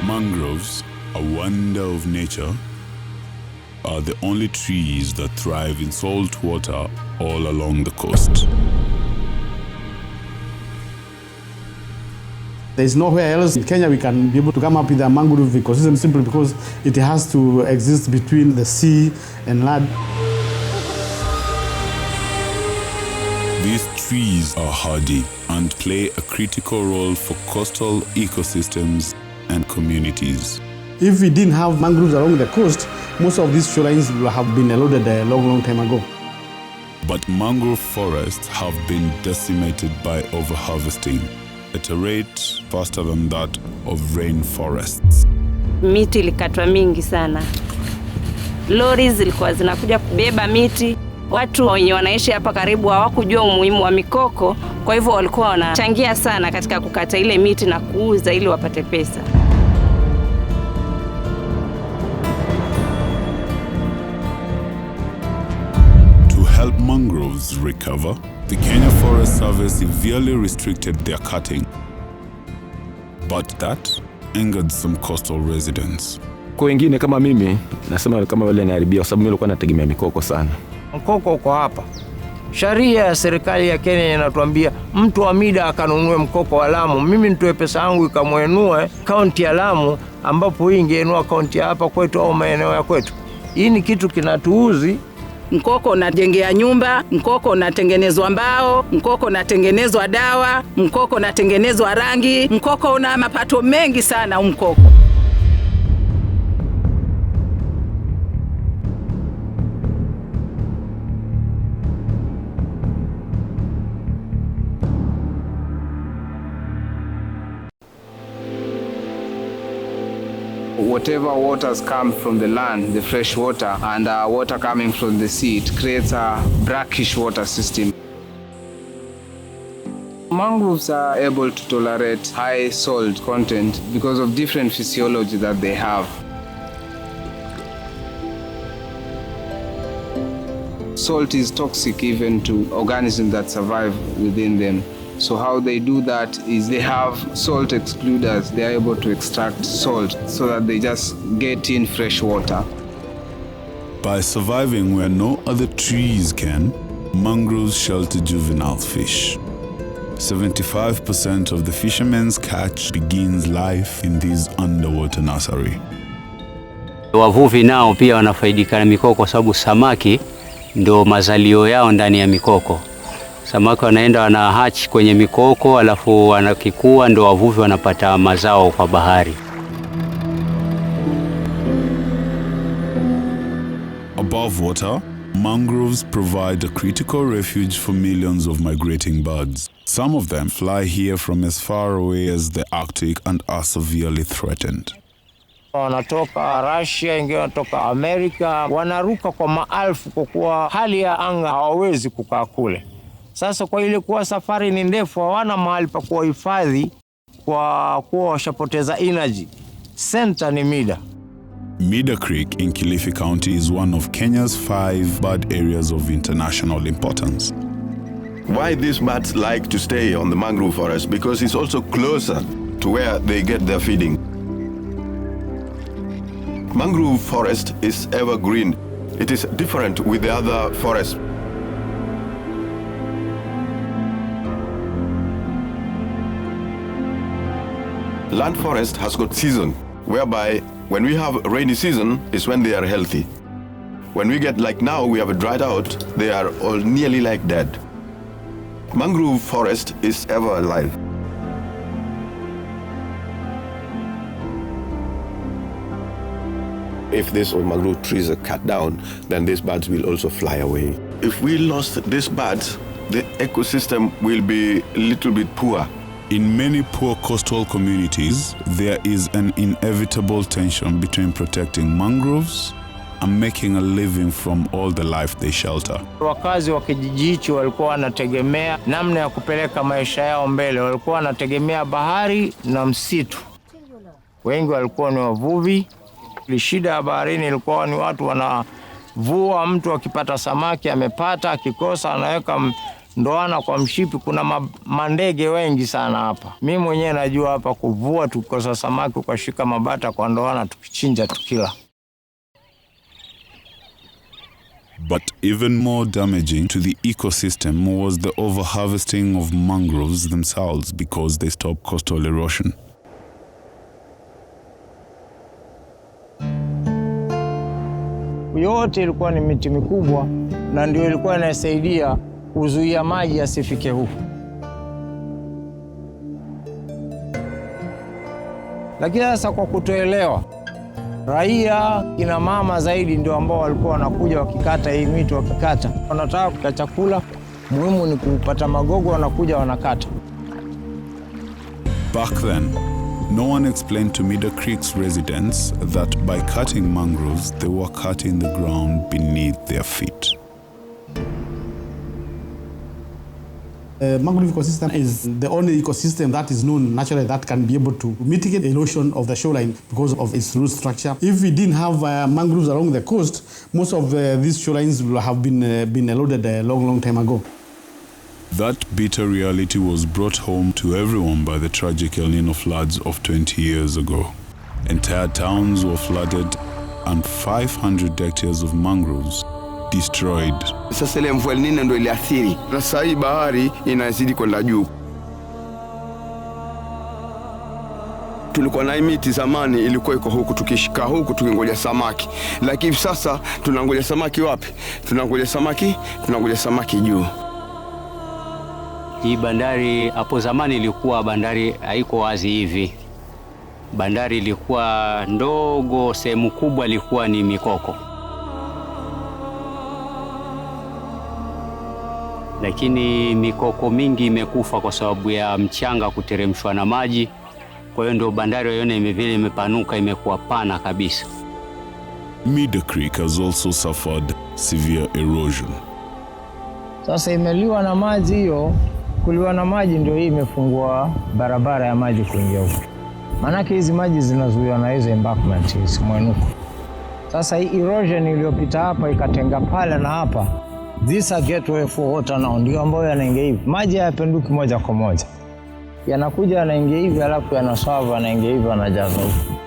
Mangroves, a wonder of nature, are the only trees that thrive in salt water all along the coast. There's nowhere else in Kenya we can be able to come up with a mangrove ecosystem simply because it has to exist between the sea and land. These trees are hardy and play a critical role for coastal ecosystems and communities. If we didn't have mangroves along the coast, most of these shorelines would have been eroded a long time ago. But mangrove forests have been decimated by overharvesting at a rate faster than that of rainforests. Miti ilikatwa mingi sana. Lori zilikuwa zinakuja kubeba miti. Watu wenye wanaishi hapa karibu hawakujua umuhimu wa mikoko, kwa hivyo walikuwa wanachangia sana katika kukata ile miti na kuuza ili wapate pesa. To help mangroves recover, the Kenya Forest Service severely restricted their cutting. But that angered some coastal residents. Kwa wengine kama mimi, nasema kama wale naharibia kwa sababu mimi nilikuwa nategemea mikoko sana. Mkoko uko hapa. Sheria ya serikali ya Kenya inatuambia mtu wa mida akanunue mkoko wa Lamu. Mimi nitoe pesa yangu ikamwenue kaunti ya Lamu ambapo hii ingeinua kaunti hapa kwetu au maeneo ya kwetu. Hii ni kitu kinatuuzi. Mkoko unajengea nyumba, mkoko unatengenezwa mbao, mkoko unatengenezwa dawa, mkoko unatengenezwa rangi, mkoko una mapato mengi sana mkoko. Whatever waters come from the land, the fresh water, and water coming from the sea, it creates a brackish water system. Mangroves are able to tolerate high salt content because of different physiology that they have. Salt is toxic even to organisms that survive within them. So how they do that is they have salt excluders. They are able to extract salt so that they just get in fresh water. By surviving where no other trees can, mangroves shelter juvenile fish. 75% of the fishermen's catch begins life in this underwater nursery. Wavuvi nao pia wanafaidika na mikoko kwa sababu samaki ndio mazalio yao ndani ya mikoko. Samaki wanaenda wanahatch kwenye mikoko alafu wanakikua ndio wavuvi wanapata mazao kwa bahari. Above water, mangroves provide a critical refuge for millions of migrating birds. Some of them fly here from as far away as the Arctic and are severely threatened. Wanatoka Russia, wengine wanatoka Amerika, wanaruka kwa maelfu kwa kuwa hali ya anga hawawezi kukaa kule. Sasa kwa ile kuwa safari ni ndefu, hawana mahali pa kuhifadhi kwa kuwa washapoteza energy. Center ni Mida. Mida Creek in Kilifi County is one of Kenya's 5 bird areas of international importance. Why these birds like to stay on the mangrove forest? Because it's also closer to where they get their feeding. Mangrove forest is evergreen. It is different with the other forests. Land forest has got season, whereby when we have rainy season is when they are healthy. When we get like now, we have it dried out, they are all nearly like dead. Mangrove forest is ever alive. If these mangrove trees are cut down, then these birds will also fly away. If we lost these birds, the ecosystem will be a little bit poor. In many poor coastal communities, there is an inevitable tension between protecting mangroves and making a living from all the life they shelter. Wakazi wa kijiji hicho walikuwa wanategemea namna ya kupeleka maisha yao mbele. Walikuwa wanategemea bahari na msitu. Wengi walikuwa ni wavuvi. Shida ya baharini ilikuwa ni watu wanavua, mtu akipata samaki amepata, akikosa anaweka ndoana kwa mshipi. Kuna mandege wengi sana hapa. Mimi mwenyewe najua hapa kuvua, tukikosa samaki ukashika mabata kwa ndoana, tukichinja tukila. But even more damaging to the ecosystem was the overharvesting of mangroves themselves because they stop coastal erosion. Yote ilikuwa ni miti mikubwa na ndio ilikuwa inasaidia kuzuia maji yasifike huku. Lakini sasa kwa kutoelewa, raia kina mama zaidi ndio ambao walikuwa wanakuja wakikata hii miti, wakikata. Wanataka kupata chakula, muhimu ni kupata magogo, wanakuja wanakata. Back then, no one explained to Meadow Creek's residents that by cutting mangroves, they were cutting the ground beneath their feet. Mangrove ecosystem is the only ecosystem that is known naturally that can be able to mitigate erosion of the shoreline because of its root structure. If we didn't have mangroves along the coast, most of these shorelines will have been eroded a long time ago. That bitter reality was brought home to everyone by the tragic El Nino floods of 20 years ago. Entire towns were flooded and 500 hectares of mangroves destroyed. Sasa ile mvua El Nino ndio iliathiri. Sasa hii bahari inazidi kwenda juu. Tulikuwa na miti zamani ilikuwa iko huku, tukishika huku tukingoja samaki. Lakini sasa tunangoja samaki wapi? Tunangoja samaki juu. Hii bandari hapo zamani ilikuwa bandari haiko wazi hivi. Bandari ilikuwa ndogo, sehemu kubwa ilikuwa ni mikoko. Lakini mikoko mingi imekufa kwa sababu ya mchanga kuteremshwa na maji. Kwa hiyo ndio bandari yone imevile imepanuka, imekuwa pana kabisa. Meadow Creek has also suffered severe erosion. Sasa imeliwa na maji hiyo. Kuliwa na maji ndio hii imefungua barabara ya maji kuingia huko. Maanake hizi maji zinazuiwa na hizo embankment hizi mwinuko. Sasa hii erosion iliyopita hapa ikatenga pale na hapa. This a gateway for water now, ndio ambayo yanaingia hivi. Maji hayapenduki moja kwa moja. Yanakuja yanaingia hivi alafu yanaswava yanaingia hivi yanajaza huko.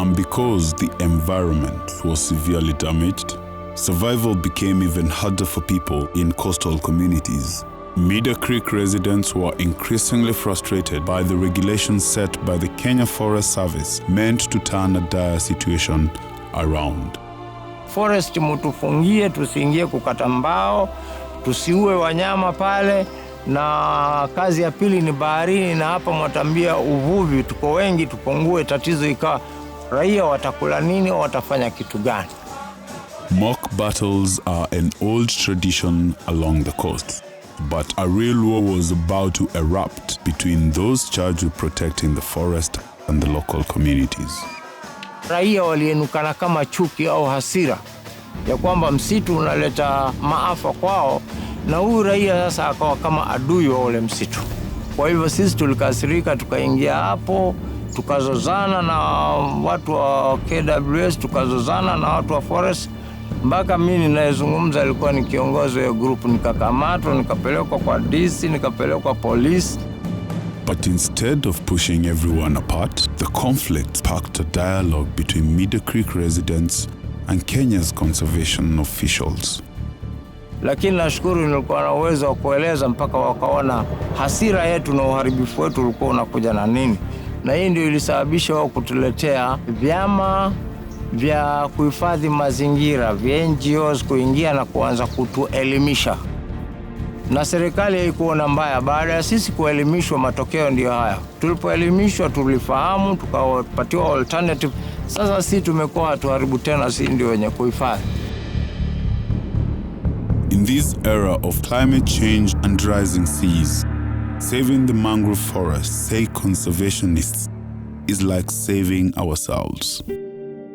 And because the environment was severely damaged, survival became even harder for people in coastal communities. Meadow Creek residents were increasingly frustrated by the regulations set by the Kenya Forest Service meant to turn a dire situation around. Forest mutufungie, tusiingie kukata mbao, tusiue wanyama pale, na kazi ya pili ni baharini, na hapa mwatambia uvuvi, tuko wengi tupungue, tatizo ikawa raia watakula nini au watafanya kitu gani. Mock battles are an old tradition along the coast. But a real war was about to erupt between those charged with protecting the forest and the local communities. Raia walienukana kama chuki au hasira ya kwamba msitu unaleta maafa kwao, na huyu raia sasa akawa kama adui wa ule msitu. Kwa hivyo sisi tulikasirika, tukaingia hapo, tukazozana na watu wa KWS, tukazozana na watu wa forest. Mpaka mimi ninayezungumza alikuwa ni kiongozi wa group, nikakamatwa, nikapelekwa kwa DC, nikapelekwa polisi. But instead of pushing everyone apart, the conflict sparked a dialogue between Meadow Creek residents and Kenya's conservation officials. Lakini nashukuru nilikuwa na uwezo wa kueleza mpaka wakaona hasira yetu na uharibifu wetu ulikuwa unakuja na nini. Na hii ndio ilisababisha wao kutuletea vyama vya kuhifadhi mazingira, vya NGOs kuingia na kuanza kutuelimisha. Na serikali haikuona mbaya. Baada ya sisi kuelimishwa, matokeo ndio haya. Tulipoelimishwa tulifahamu, tukapatiwa alternative. Sasa sisi tumekuwa hatuharibu tena, sisi ndio wenye kuhifadhi. In this era of climate change and rising seas, saving the mangrove forests, say conservationists, is like saving ourselves.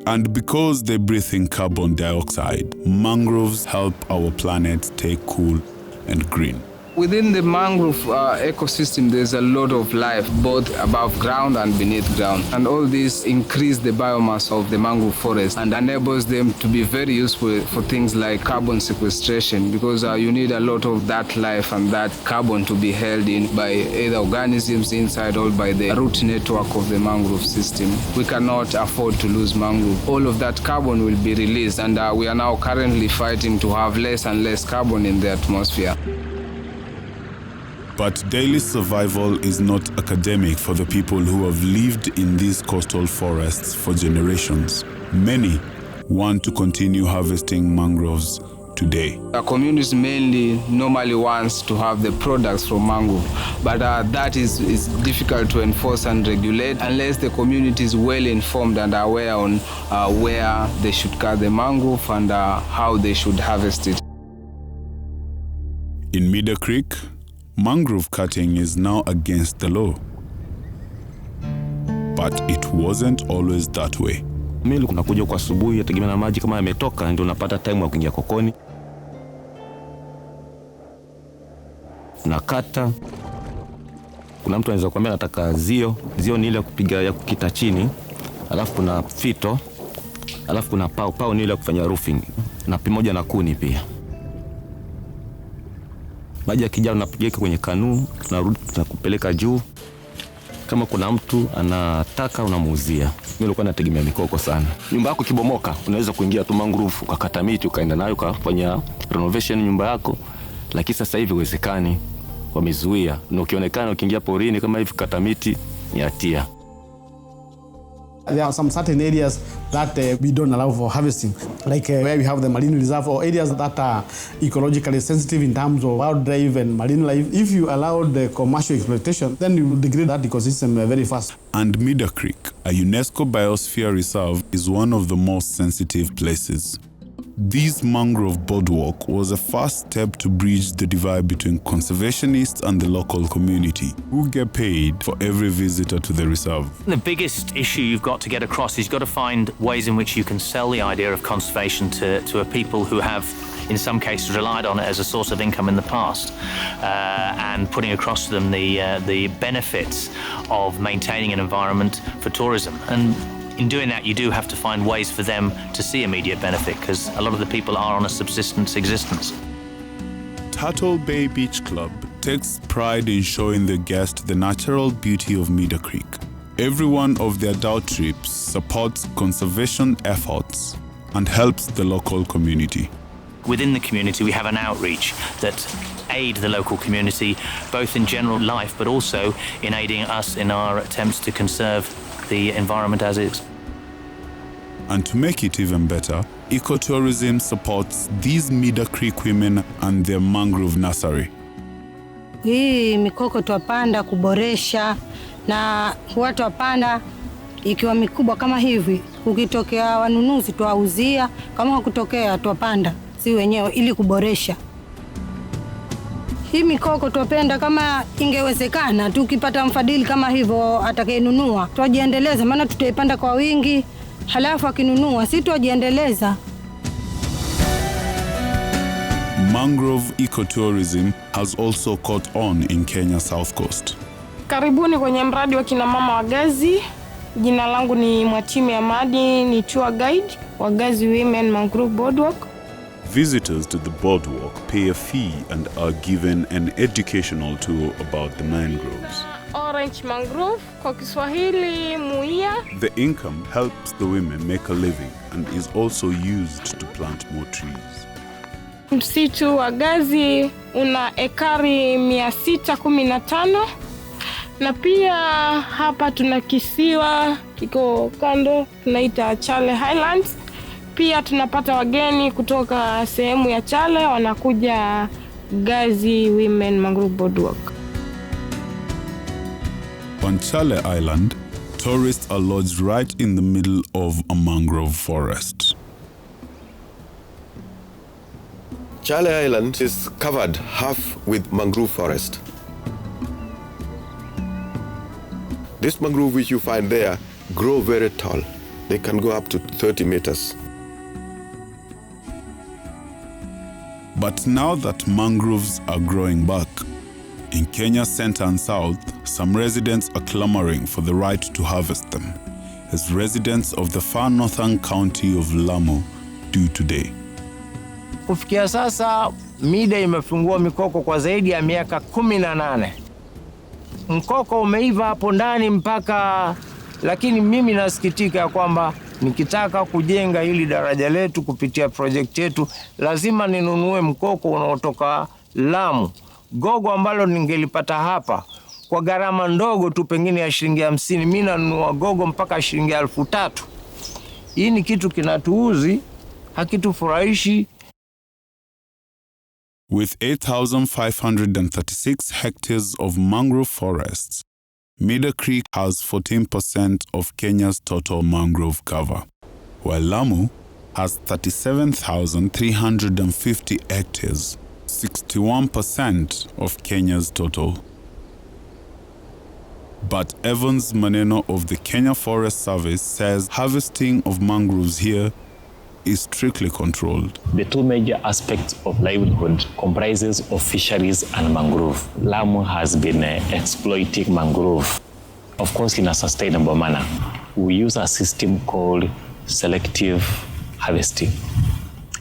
And because they breathe in carbon dioxide, mangroves help our planet stay cool and green. Within the mangrove ecosystem, there's a lot of life, both above ground and beneath ground. And all this increase the biomass of the mangrove forest and enables them to be very useful for things like carbon sequestration, because you need a lot of that life and that carbon to be held in by either organisms inside or by the root network of the mangrove system. We cannot afford to lose mangrove. All of that carbon will be released, and we are now currently fighting to have less and less carbon in the atmosphere. But daily survival is not academic for the people who have lived in these coastal forests for generations. Many want to continue harvesting mangroves today. The community mainly normally wants to have the products from mangrove, but that is difficult to enforce and regulate unless the community is well informed and aware on where they should cut the mangrove and how they should harvest it. In Meadow Creek, mangrove cutting is now against the law. But it wasn't always that way. Mimi kunakuja kwa asubuhi, yategemea na maji kama yametoka ndio unapata time ya kuingia kokoni. Nakata. Kuna mtu anaweza kuambia nataka zio ni ile kupiga ya kukita chini. Alafu kuna fito. Alafu kuna pau ni ile kufanya roofing. Na pamoja na kuni pia. Maji yakija unapigeka kwenye kanuu, tunarudi tunakupeleka juu. Kama kuna mtu anataka unamuuzia. Mimi nilikuwa nategemea mikoko sana. Nyumba yako kibomoka, unaweza kuingia tu mangrove ukakata miti ukaenda nayo ukafanya renovation nyumba yako. Lakini sasa hivi haiwezekani. Wamezuia. Na ukionekana ukiingia porini kama hivi kata miti ni hatia. There are some certain areas that we don't allow for harvesting, like where we have the marine reserve or areas that are ecologically sensitive in terms of wildlife and marine life. If you allow the commercial exploitation, then you will degrade that ecosystem very fast. And Meadow Creek, a UNESCO Biosphere Reserve, is one of the most sensitive places. This mangrove boardwalk was a first step to bridge the divide between conservationists and the local community, who get paid for every visitor to the reserve. The biggest issue you've got to get across is you've got to find ways in which you can sell the idea of conservation to a people who have, in some cases, relied on it as a source of income in the past, and putting across to them the benefits of maintaining an environment for tourism. And in doing that, you do have to find ways for them to see immediate benefit, because a lot of the people are on a subsistence existence. Turtle Bay Beach Club takes pride in showing the guests the natural beauty of Meadow Creek. Every one of their adult trips supports conservation efforts and helps the local community. Within the community, we have an outreach that aid the local community, both in general life, but also in aiding us in our attempts to conserve the environment as is. And to make it even better, ecotourism supports these Meadow Creek women and their mangrove nursery. Hii mikoko tuwapanda kuboresha, na huwa tuwapanda ikiwa mikubwa kama hivi. Ukitokea wanunuzi tuwauzia, kama hakutokea tuwapanda si wenyewe ili kuboresha. Hii mikoko tuwapenda kama ingewezekana, tukipata mfadhili kama hivyo atakayenunua, tujiendeleze, maana tutaipanda kwa wingi, halafu akinunua si tujiendeleza. Mangrove ecotourism has also caught on in Kenya South Coast. Karibuni kwenye mradi wa kina mama Wagazi. Jina langu ni Mwatimi Amadi, ni tour guide Wagazi Women Mangrove Boardwalk. Visitors to the boardwalk pay a fee and are given an educational tour about the mangroves. Orange mangrove, kwa Kiswahili muia. The income helps the women make a living and is also used to plant more trees. Msitu wa Gazi una ekari 615, na pia hapa tuna kisiwa kiko kando, tunaita Chale Highlands. Pia tunapata wageni kutoka sehemu ya Chale wanakuja Gazi Women Mangrove Boardwalk. On Chale Island, tourists are lodged right in the middle of a mangrove forest. Chale Island is covered half with mangrove forest. This mangrove which you find there grow very tall. They can go up to 30 meters. But now that mangroves are growing back, in Kenya's center and south, some residents are clamoring for the right to harvest them, as residents of the far northern county of Lamu do today. Kufikia sasa, MIDA imefungua mikoko kwa zaidi ya miaka 18. Mkoko umeiva hapo ndani mpaka, lakini mimi nasikitika kwamba nikitaka kujenga hili daraja letu kupitia project yetu, lazima ninunue mkoko unaotoka Lamu. Gogo ambalo ningelipata hapa kwa gharama ndogo tu, pengine ya shilingi 50, mimi nanunua gogo mpaka shilingi 3,000. Hii ni kitu kinatuuzi, hakitufurahishi. With 8,536 hectares of mangrove forests, Mida Creek has 14% of Kenya's total mangrove cover, while Lamu has 37,350 hectares, 61% of Kenya's total. But Evans Maneno of the Kenya Forest Service says harvesting of mangroves here is strictly controlled. The two major aspects of livelihood comprises of fisheries and mangrove. Lamu has been exploiting mangrove, of course, in a sustainable manner. We use a system called selective harvesting.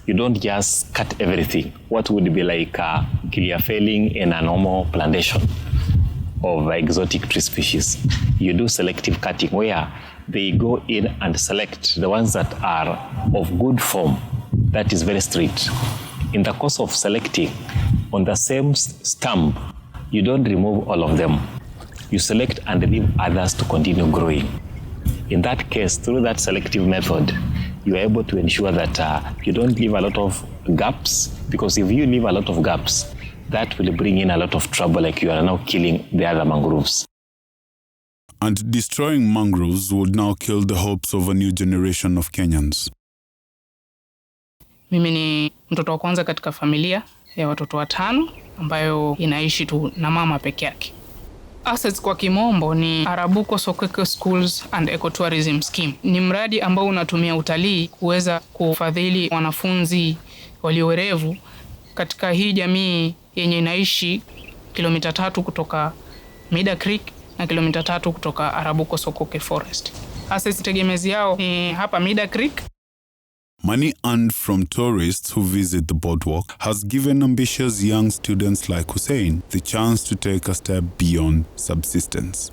You don't just cut everything. What would be like clear felling in a normal plantation of exotic tree species. You do selective cutting where they go in and select the ones that are of good form. That is very strict. In the course of selecting, on the same stump, you don't remove all of them. You select and leave others to continue growing. In that case, through that selective method, you are able to ensure that you don't leave a lot of gaps, because if you leave a lot of gaps, that will bring in a lot of trouble, like you are now killing the other mangroves. And destroying mangroves would now kill the hopes of a new generation of Kenyans. Mimi ni mtoto wa kwanza katika familia ya watoto 5 ambayo inaishi tu na mama peke yake. Assets kwa kimombo ni Arabuko Sokeke Schools and Ecotourism Scheme. Ni mradi ambao unatumia utalii kuweza kufadhili wanafunzi waliowerevu katika hii jamii yenye inaishi kilomita 3 kutoka Mida Creek na kilomita 3 kutoka Arabuko Sokeke Forest. Assets tegemezi yao ni hapa Mida Creek. Money earned from tourists who visit the boardwalk has given ambitious young students like Hussein the chance to take a step beyond subsistence.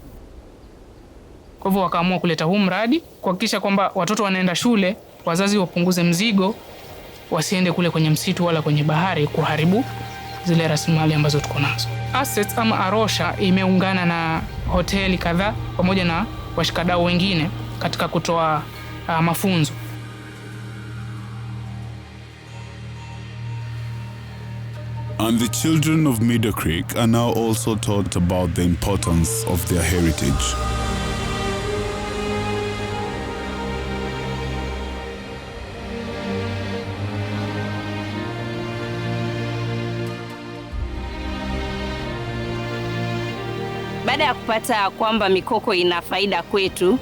Kwa hivyo wakaamua kuleta huu mradi kuhakikisha kwamba watoto wanaenda shule, wazazi wapunguze mzigo, wasiende kule kwenye msitu wala kwenye bahari kuharibu zile rasilimali ambazo tuko nazo. Assets ama Arosha imeungana na hoteli kadhaa pamoja na washikadau wengine katika kutoa mafunzo. And the children of Mida Creek are now also taught about the importance of their heritage. Baada ya kupata kwamba mikoko ina faida kwetu,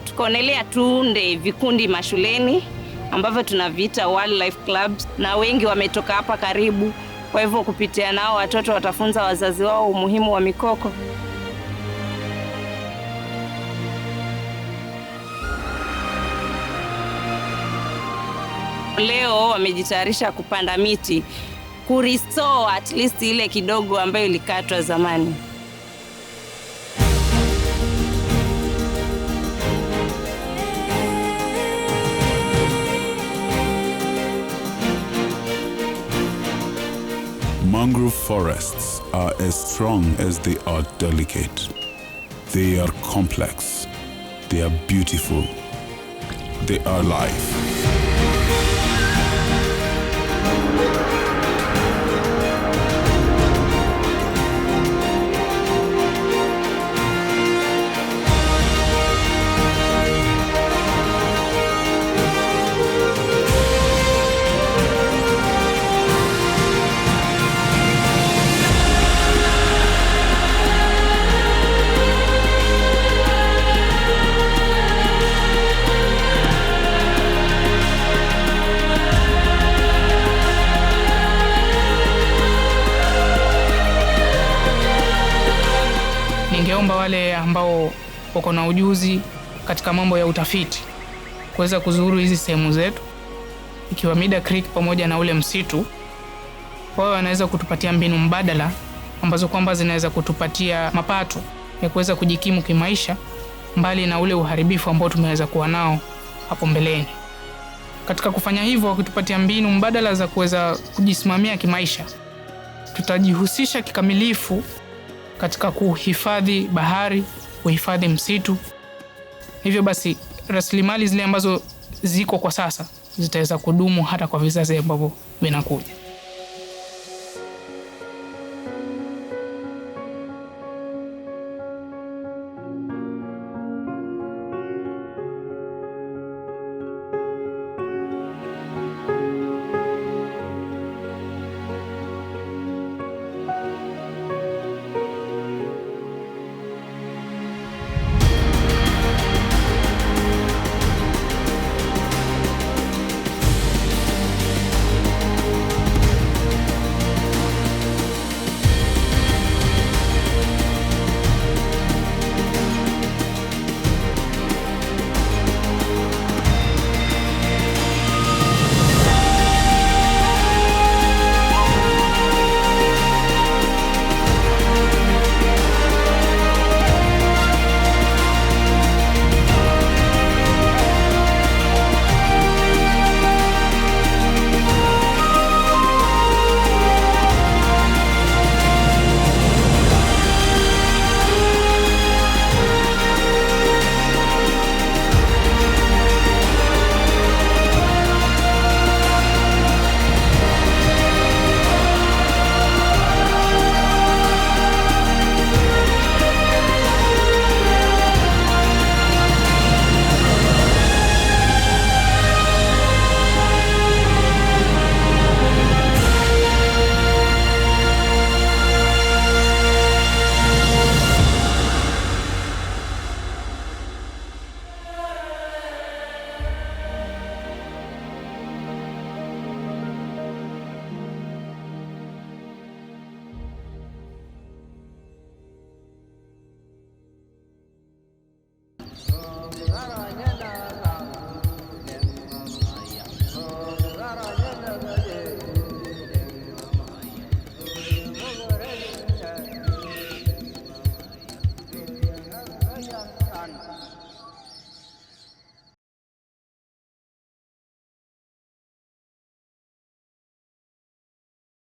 tukaonelea tuunde vikundi mashuleni ambavyo tunaviita wildlife clubs, na wengi wametoka hapa karibu. Kwa hivyo kupitia nao watoto watafunza wazazi wao umuhimu wa mikoko. Leo wamejitayarisha kupanda miti, kurestore at least ile kidogo ambayo ilikatwa zamani. Mangrove forests are as strong as they are delicate. They are complex, They are beautiful. They are life. Ningeomba wale ambao wako na ujuzi katika mambo ya utafiti kuweza kuzuru hizi sehemu zetu, ikiwa Mida Creek pamoja na ule msitu. Wao wanaweza kutupatia mbinu mbadala ambazo kwamba zinaweza kutupatia mapato ya kuweza kujikimu kimaisha, mbali na ule uharibifu ambao tumeweza kuwa nao hapo mbeleni. Katika kufanya hivyo, wakitupatia mbinu mbadala za kuweza kujisimamia kimaisha, tutajihusisha kikamilifu katika kuhifadhi bahari, kuhifadhi msitu. Hivyo basi rasilimali zile ambazo ziko kwa sasa zitaweza kudumu hata kwa vizazi ambavyo vinakuja.